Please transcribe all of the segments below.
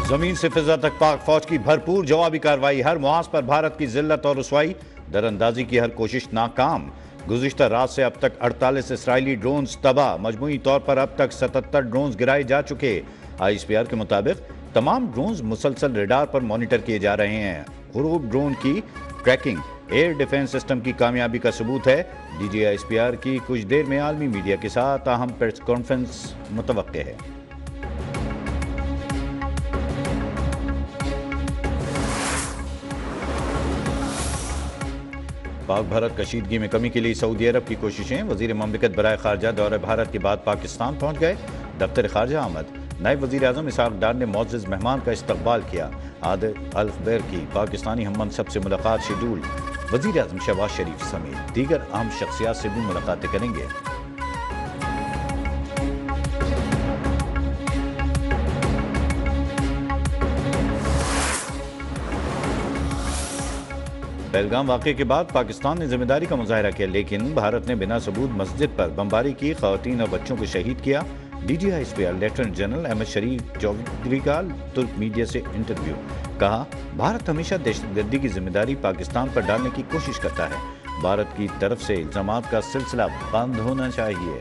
زمین سے فضا تک پاک فوج کی بھرپور جوابی کارروائی، ہر محاذ پر بھارت کی ذلت اور رسوائی، در اندازی کی ہر کوشش ناکام۔ گزشتہ رات سے اب تک 48 اسرائیلی ڈرونز تباہ، مجموعی طور پر اب تک 77 ڈرونز گرائے جا چکے۔ ISPR کے مطابق تمام ڈرونز مسلسل ریڈار پر مانیٹر کیے جا رہے ہیں۔ غروب ڈرون کی ٹریکنگ ایئر ڈیفنس سسٹم کی کامیابی کا ثبوت ہے۔ DG ISPR کی کچھ دیر میں عالمی میڈیا کے ساتھ اہم پریس کانفرنس متوقع ہے۔ پاک بھارت کشیدگی میں کمی کے لیے سعودی عرب کی کوششیں، وزیر مملکت برائے خارجہ دورہ بھارت کے بعد پاکستان پہنچ گئے۔ دفتر خارجہ آمد، نائب وزیر اعظم اسحاق ڈار نے معزز مہمان کا استقبال کیا۔ عادل الخبیر کی پاکستانی ہم منصب سے ملاقات شیڈول، وزیر اعظم شہباز شریف سمیت دیگر اہم شخصیات سے بھی ملاقاتیں کریں گے۔ پہلگام واقعے کے بعد پاکستان نے ذمہ داری کا مظاہرہ کیا، لیکن بھارت نے بنا ثبوت مسجد پر بمباری کی، خواتین اور بچوں کو شہید کیا۔ DG ISPR lieutenant general Ahmed Sharif Chaudhry کا ترک میڈیا سے انٹرویو، کہا بھارت ہمیشہ دہشت گردی کی ذمہ داری پاکستان پر ڈالنے کی کوشش کرتا ہے، بھارت کی طرف سے الزامات کا سلسلہ بند ہونا چاہیے۔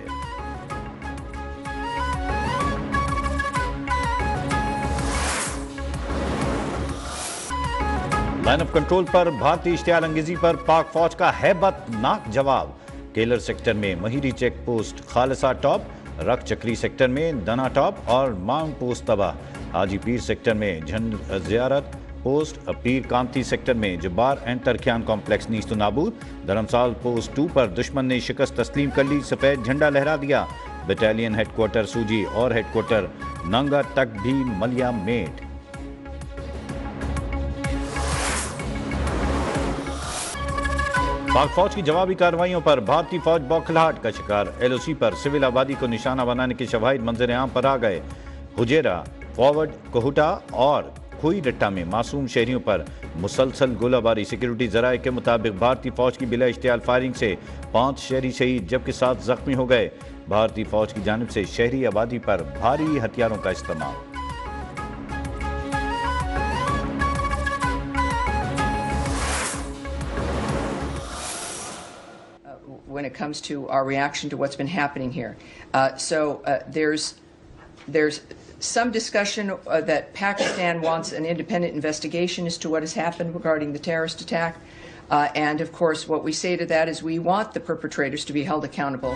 لائن آف کنٹرول پر بھارتی اشتعال انگیزی پر پاک فوج کا ہیبت ناک جواب۔ کیلر سیکٹر میں مہیری چیک پوسٹ خالصہ ٹاپ، رکھ چکری سیکٹر میں دنا ٹاپ اور ماؤنٹ پوسٹ تباہ۔ حاجی پیر سیکٹر میں جھنڈ زیارت پوسٹ، پیر کانتی سیکٹر میں جبار اینڈ ترکیان کمپلیکس نیست و نابود۔ دھرمسال پوسٹ 2 پر دشمن نے شکست تسلیم کر لی، سفید جھنڈا لہرا دیا۔ بٹالین ہیڈ کوارٹر سوجی اور ہیڈ کوارٹر نانگا تک بھی ملیا میٹ۔ پاک فوج کی جوابی کارروائیوں پر بھارتی فوج بوکھلاہٹ کا شکار، LOC پر سول آبادی کو نشانہ بنانے کے شواہد منظر عام پر آ گئے۔ حجیرہ، فارورڈ، کوہٹا اور کھوئی رٹا میں معصوم شہریوں پر مسلسل گولہ باری۔ سیکیورٹی ذرائع کے مطابق بھارتی فوج کی بلا اشتعال فائرنگ سے 5 شہری شہید جبکہ 7 زخمی ہو گئے۔ بھارتی فوج کی جانب سے شہری آبادی پر بھاری ہتھیاروں کا استعمال۔ when it comes to our reaction to what's been happening here. There's some discussion that Pakistan wants an independent investigation as to what has happened regarding the terrorist attack. And of course, what we say to that is we want the perpetrators to be held accountable.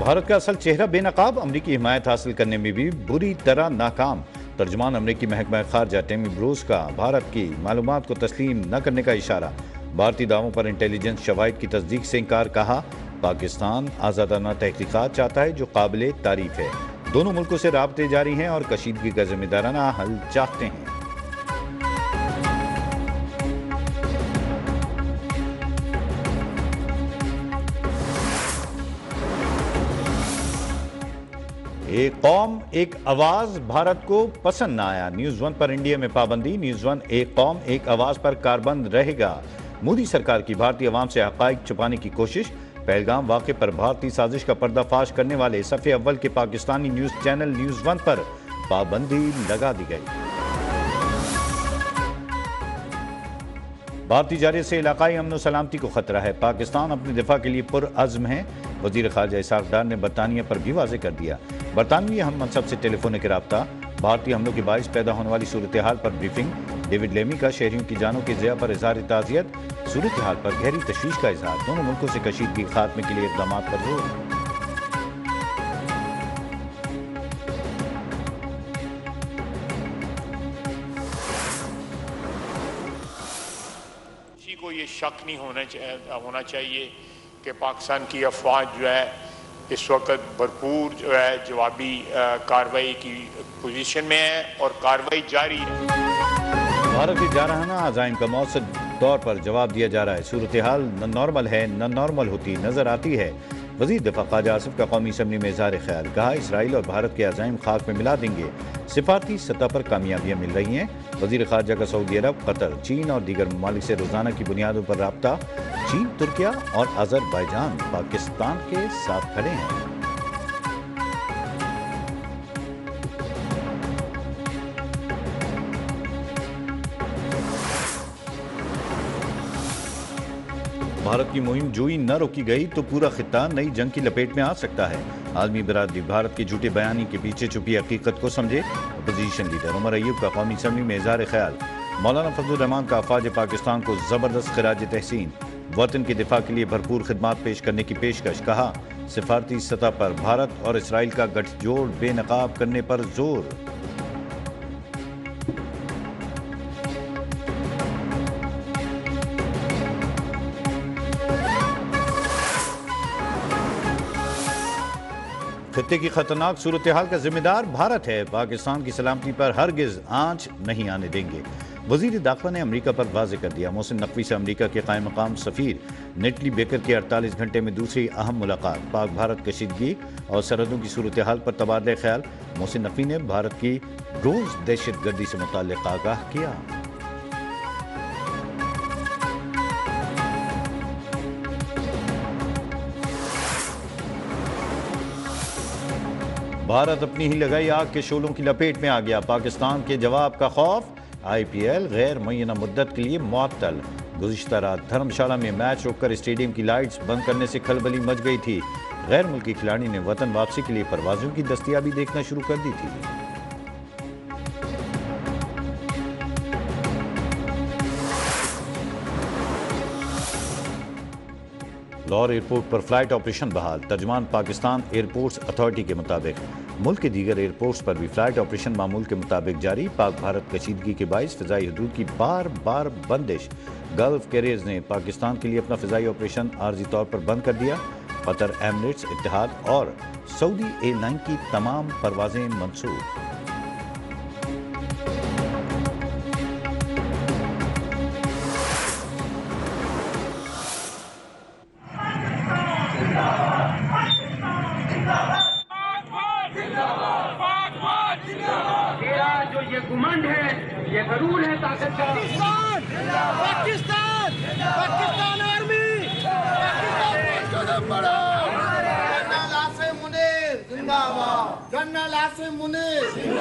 Bharat کا اصل چہرہ بے نقاب، امریکی حمایت حاصل کرنے میں بھی بری طرح ناکام۔ ترجمان امریکی محکمہ خارجہ ٹیمی بروس کا بھارت کی معلومات کو تسلیم نہ کرنے کا اشارہ۔ بھارتی دعووں پر انٹیلیجنس شواہد کی تصدیق سے انکار، کہا پاکستان آزادانہ تحقیقات چاہتا ہے جو قابل تعریف ہے۔ دونوں ملکوں سے رابطے جاری ہیں اور کشیدگی کا ذمہ دارانہ حل چاہتے ہیں۔ ایک قوم ایک آواز بھارت کو پسند نہ آیا، نیوز 1 پر انڈیا میں پابندی۔ نیوز 1 ایک قوم ایک آواز پر کاربند رہے گا۔ مودی سرکار کی بھارتی عوام سے حقائق چھپانے کی کوشش، پہلگام واقعے پر بھارتی سازش کا پردہ فاش کرنے والے صفحے اول کے پاکستانی نیوز چینل نیوز 1 پر پابندی لگا دی گئی۔ بھارتی جارحیت سے علاقائی امن و سلامتی کو خطرہ ہے، پاکستان اپنے دفاع کے لیے پرعزم ہے، وزیر خارجہ اسحاق ڈار نے برطانیہ پر بھی واضح کر دیا۔ برطانوی ہم منصب سے ٹیلی فونک رابطہ، بھارتی حملوں کے باعث پیدا ہونے والی صورتحال پر بریفنگ، ڈیوڈ لیمی کا شہریوں کی جانوں کے ضیاع پر اظہار تعزیت، صورتحال پر گہری تشویش کا اظہار، دونوں ملکوں سے کشیدگی خاتمے کے لیے اقدامات پر زور۔ کسی کو یہ شک نہیں ہونا چاہیے کہ پاکستان کی افواج جو ہے اس وقت بھرپور جو ہے جوابی کارروائی کی پوزیشن میں ہے اور کارروائی جاری ہے۔ بھارت کے جارحانہ عزائم کا مؤثر طور پر جواب دیا جا رہا ہے، صورتحال نہ نارمل ہے نہ نارمل ہوتی نظر آتی ہے۔ وزیر دفاع خواجہ آصف کا قومی اسمبلی میں اظہار خیال، کہا اسرائیل اور بھارت کے عزائم خاک میں ملا دیں گے، سفارتی سطح پر کامیابیاں مل رہی ہیں۔ وزیر خارجہ کا سعودی عرب، قطر، چین اور دیگر ممالک سے روزانہ کی بنیادوں پر رابطہ، چین، ترکیہ اور آذربائیجان پاکستان کے ساتھ کھڑے ہیں۔ بھارت کی مہم جوئی نہ روکی گئی تو پورا خطہ نئی جنگ کی لپیٹ میں آ سکتا ہے. عالمی برادری بھارت کے جھوٹے بیانی کے پیچھے چھپی حقیقت کو سمجھے. اپوزیشن لیڈر عمر ایوب کا قومی اسمبلی میں اظہار خیال. مولانا فضل الرحمان کا افواج پاکستان کو زبردست خراج تحسین. وطن کے دفاع کے لیے بھرپور خدمات پیش کرنے کی پیشکش. کہا سفارتی سطح پر بھارت اور اسرائیل کا گٹھ جوڑ بے نقاب کرنے پر زور. خطے کی خطرناک صورتحال کا ذمہ دار بھارت ہے. پاکستان کی سلامتی پر ہرگز آنچ نہیں آنے دیں گے. وزیر داخلہ نے امریکہ پر واضح کر دیا. محسن نقوی سے امریکہ کے قائم مقام سفیر نیٹلی بیکر کی 48 گھنٹے میں دوسری اہم ملاقات. پاک بھارت کشیدگی اور سرحدوں کی صورتحال پر تبادلہ خیال. محسن نقوی نے بھارت کی روز دہشت گردی سے متعلق آگاہ کیا. بھارت اپنی ہی لگائی آگ کے شعلوں کی لپیٹ میں آ گیا. پاکستان کے جواب کا خوف. آئی پی ایل غیر معینہ مدت کے لیے معطل. گزشتہ رات دھرم شالہ میں میچ روک کر اسٹیڈیم کی لائٹس بند کرنے سے کھلبلی مچ گئی تھی. غیر ملکی کھلاڑی نے وطن واپسی کے لیے پروازوں کی دستیابی دیکھنا شروع کر دی تھی. لاہور ایئرپورٹ پر فلائٹ آپریشن بحال. ترجمان پاکستان ایئرپورٹس اتھارٹی کے مطابق ملک کے دیگر ایئرپورٹس پر بھی فلائٹ آپریشن معمول کے مطابق جاری. پاک بھارت کشیدگی کے باعث فضائی حدود کی بار بار بندش. گلف کیریئرز نے پاکستان کے لیے اپنا فضائی آپریشن عارضی طور پر بند کر دیا. قطر، ایمریٹس، اتحاد اور سعودی ایئر لائن کی تمام پروازیں منسوخ. یہ گمنڈ ہے، یہ غرور ہے طاقت کا. پاکستان پاکستان آرمی جنرل عاصم منیر زندہ باد. جنرل عاصم منیر.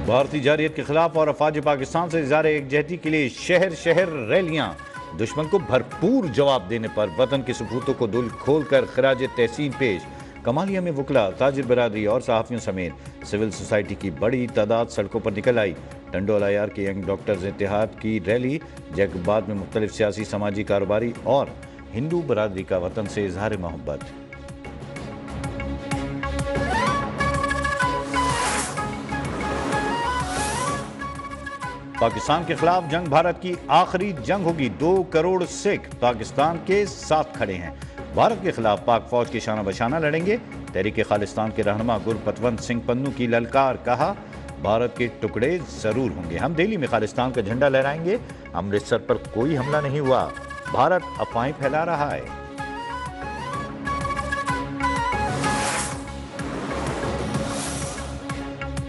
بھارتی جارحیت کے خلاف اور افواج پاکستان سے اظہار یکجہتی کے لیے شہر شہر ریلیاں. دشمن کو بھرپور جواب دینے پر وطن کے سپوتوں کو دل کھول کر خراج تحسین پیش. کمالیہ میں وکلا، تاجر برادری اور صحافیوں سمیت سول سوسائٹی کی بڑی تعداد سڑکوں پر نکل آئی. ٹنڈو العیار کے ینگ ڈاکٹرز اتحاد کی ریلی. جیکب آباد میں مختلف سیاسی، سماجی، کاروباری اور ہندو برادری کا وطن سے اظہار محبت. پاکستان کے خلاف جنگ بھارت کی آخری جنگ ہوگی. 2 کروڑ سکھ پاکستان کے ساتھ کھڑے ہیں. بھارت کے خلاف پاک فوج کے شانہ بشانہ لڑیں گے. تحریک خالصتان کے رہنما گرپتونت سنگھ پنو کی للکار. کہا بھارت کے ٹکڑے ضرور ہوں گے. ہم دہلی میں خالصتان کا جھنڈا لہرائیں گے. امرتسر پر کوئی حملہ نہیں ہوا. بھارت افواہیں پھیلا رہا ہے.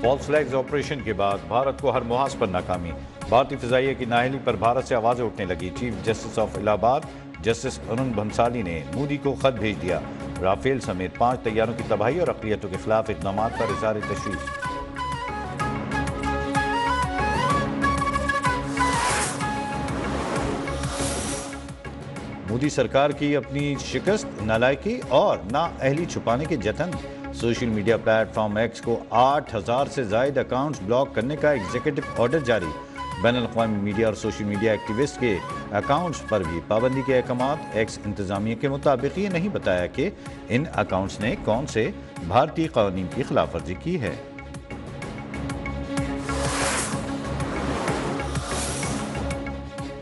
فالس فلیگز آپریشن کے بعد بھارت کو ہر محاذ پر ناکامی. بھارتی فضائیہ کی نااہلی پر بھارت سے آوازیں اٹھنے لگی. چیف جسٹس آف الہ آباد جسٹس ارون بھنسالی نے مودی کو خط بھیج دیا. رافیل سمیت 5 طیاروں کی تباہی اور اقلیتوں کے خلاف اقدامات پر اظہار تشویش. مودی سرکار کی اپنی شکست، نالائکی اور نااہلی چھپانے کے جتن. Social media platform X کو 8000 سے زائد اکاؤنٹس بلاک کرنے کا ایگزیکٹو آرڈر جاری. بین الاقوامی میڈیا اور سوشل میڈیا ایکٹیوسٹ کے اکاؤنٹس پر بھی پابندی کے احکامات. ایکس انتظامیہ کے مطابق یہ نہیں بتایا کہ ان اکاؤنٹس نے کون سے بھارتی قوانین کی خلاف ورزی کی ہے.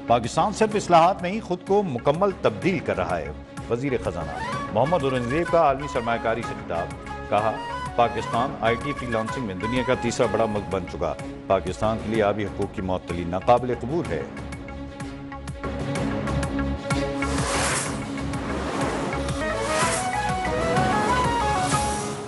پاکستان صرف اصلاحات نہیں، خود کو مکمل تبدیل کر رہا ہے. وزیر خزانہ محمد اورنگزیب کا عالمی سرمایہ کاری سے خطاب. کہا Pakistan I T free lancing میں دنیا کا تیسرا بڑا ملک بن چکا. پاکستان کے لیے آبی حقوق کی معطلی ناقابل قبول ہے.